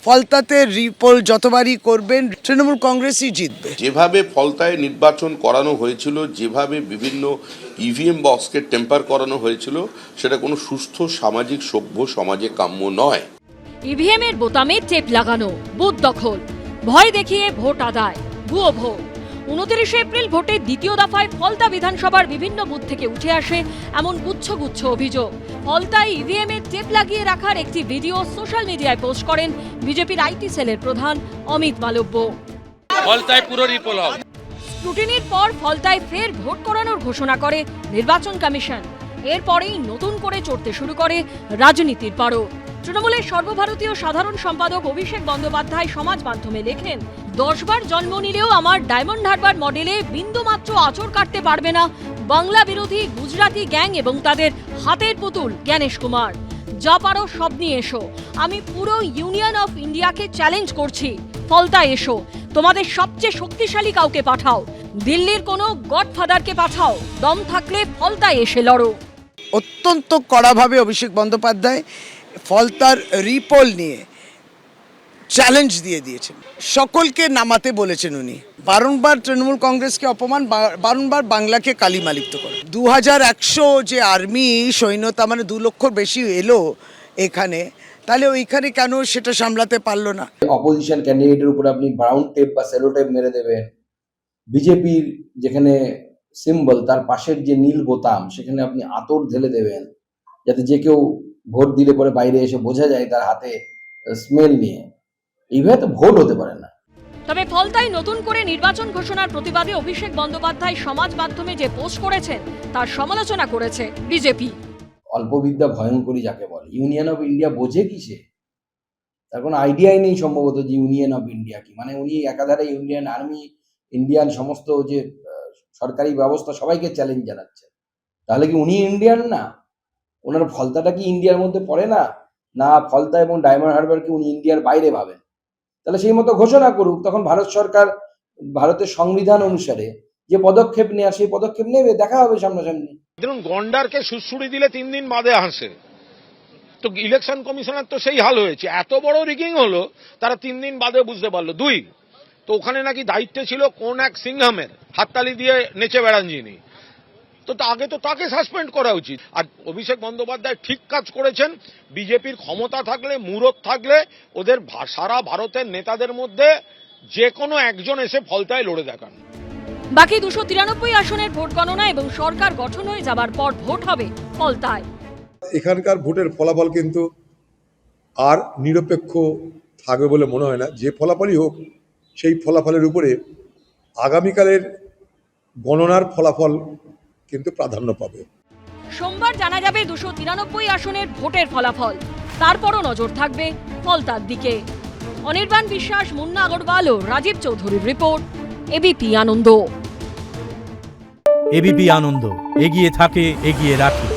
ফলতাতে রিপোল যতবারই করবেন তৃণমূল কংগ্রেসই জিতবে। যেভাবে ফলতায় নির্বাচন করানো হয়েছিল, যেভাবে বিভিন্ন ইভিএম বক্সকে টেম্পার করানো হয়েছিল, সেটা কোনো সুস্থ সামাজিক সভ্য সমাজে কাম্য নয়। ইভিএম এর বোতামে টেপ লাগানো, বুথ দখল, ভয় দেখিয়ে ভোট আদায়, ভুয়ো ভোট। 29 এপ্রিল ভোটের দ্বিতীয় দফায় ফলতা বিধানসভার বিভিন্ন বুথ থেকে উঠে আসে এমন গুচ্ছ গুচ্ছ অভিযোগ। ফলতায় ইভিএম এর টেপ লাগিয়ে রাখার একটি ভিডিও সোশ্যাল মিডিয়ায় পোস্ট করেন বিজেপির আইটি সেলের প্রধান অমিত মালব্য। ফলতায় পুরো রিপোল হবে। স্ক্রুটিনির পর ফলতায় ফের ভোট করানোর ঘোষণা করে নির্বাচন কমিশন। এরপরেই নতুন করে চড়তে শুরু করে রাজনীতির পারদ। তৃণমূলের সর্বভারতীয় সাধারণ সম্পাদক অভিষেক বন্দ্যোপাধ্যায় সমাজ মাধ্যমে লেখেন, 10 বার জন্ম নিলেও আমার ডায়মন্ড হারবার মডেলে বিন্দুমাত্র আঁচড় কাটতে পারবে না বাংলা বিরোধী গুজরাটি গ্যাং এবং তাদের হাতের পুতুল জ্ঞানেশ কুমার। যা পারো সব নিয়ে এসো, আমি পুরো ইউনিয়ন অফ ইন্ডিয়াকে চ্যালেঞ্জ করছি। ফলতায় এসো, তোমাদের সবচেয়ে শক্তিশালী কাউকে পাঠাও, দিল্লির কোনো গডফাদারকে পাঠাও, দম থাকলে ফলতায় এসে লড়ো। অত্যন্ত কড়াভাবে অভিষেক বন্দ্যোপাধ্যায় ফলতার রিপোল নিয়ে চ্যালেঞ্জ দিয়ে দিয়েছেন, সকলকে নামাতে বলেছেন উনি। বারংবার তৃণমূল কংগ্রেসকে অপমান, বারংবার বাংলাকে কালিমালিপ্ত করে। 2100 যে আর্মি সৈন্যতা, মানে 2 লক্ষর বেশি এলো এখানে, তাহলে ওইখানে কেন সেটা সামলাতে পারলো না? অপোজিশন ক্যান্ডিডেটের উপর আপনি ব্রাউন টেপ বা সেলো টেপ মেরে দেবেন, বিজেপির যেখানে সিম্বল তার পাশের যে নীল বোতাম সেখানে আপনি আতর ঢেলে দেবেন, যাতে যে কেউ ভোট দিলে পরে বাইরে এসে বোঝা যায় তার হাতে স্মেল নিয়ে। এইভাবে তো ভোট হতে পারে না। তবে ফলতায় নতুন করে নির্বাচন ঘোষণার প্রতিবাদে অভিষেক বন্দ্যোপাধ্যায় সমাজ মাধ্যমে যে পোস্ট করেছেন তার সমালোচনা করেছে বিজেপি। অল্পবিদ্যা ভয়ঙ্করী যাকে বলে, ইউনিয়ন অফ ইন্ডিয়া বোঝে কি সে? তার কোনো আইডিয়াই নেই সম্ভবত যে ইউনিয়ন অফ ইন্ডিয়া কি। মানে উনি একাধারে ইন্ডিয়ান আর্মি, ইন্ডিয়ান সমস্ত যে সরকারি ব্যবস্থা সবাইকে চ্যালেঞ্জ জানাচ্ছে। তাহলে কি উনি ইন্ডিয়ান না? ওনার ফলতাটা কি ইন্ডিয়ার মধ্যে পড়ে না? না, ফলতা এবং ডায়মন্ড হারবারকে উনি ইন্ডিয়ার বাইরে ভাবেন? তাহলে সেই মতো ঘোষণা করুক, তখন ভারত সরকার ভারতের সংবিধান অনুসারে যে পদক্ষেপ নেওয়া সেই পদক্ষেপ নেবে, দেখা হবে সামনাসামনি। ধরুন গন্ডারকে সুড়সুড়ি দিলে 3 দিন বাদে হাসে, তো ইলেকশন কমিশনার তো সেই হাল হয়েছে। এত বড় রিগিং হলো, তারা 3 দিন বাদে বুঝতে পারলো। 2, তো ওখানে নাকি দায়িত্বে ছিল কোন এক সিংহামের, হাততালি দিয়ে নেচে বেড়ান যিনি, তো আগে তো তাকে সাসপেন্ড করা উচিত। আর অভিষেক বন্দ্যোপাধ্যায় ঠিক কাজ করেছেন। বিজেপির ক্ষমতা থাকলে, মুরত থাকলে, ওদের সারা ভারতের নেতাদের মধ্যে যে কোনো একজন এসে ফলতায় লড়ে দেখান। বাকি 293 আসনের ভোট গণনা এবং সরকার গঠন হয়ে যাবার পর ভোট হবে ফলতায়। এখানকার ভোটের ফলাফল কিন্তু আর নিরপেক্ষ থাকবে বলে মনে হয় না। যে ফলাফলই হোক, সেই ফলাফলের উপরে আগামীকালের গণনার ফলাফল কিন্তু প্রাধান্য পাবে। সোমবার জানা যাবে 293 আসনের ভোটের ফলাফল। তারপরও নজর থাকবে ফলতার দিকে। অনির্বাণ বিশ্বাস, মুন্না আগরওয়াল ও রাজীব চৌধুরীর রিপোর্ট, এবিপি আনন্দ। এবিপি আনন্দ, এগিয়ে থাকে, এগিয়ে রাখে।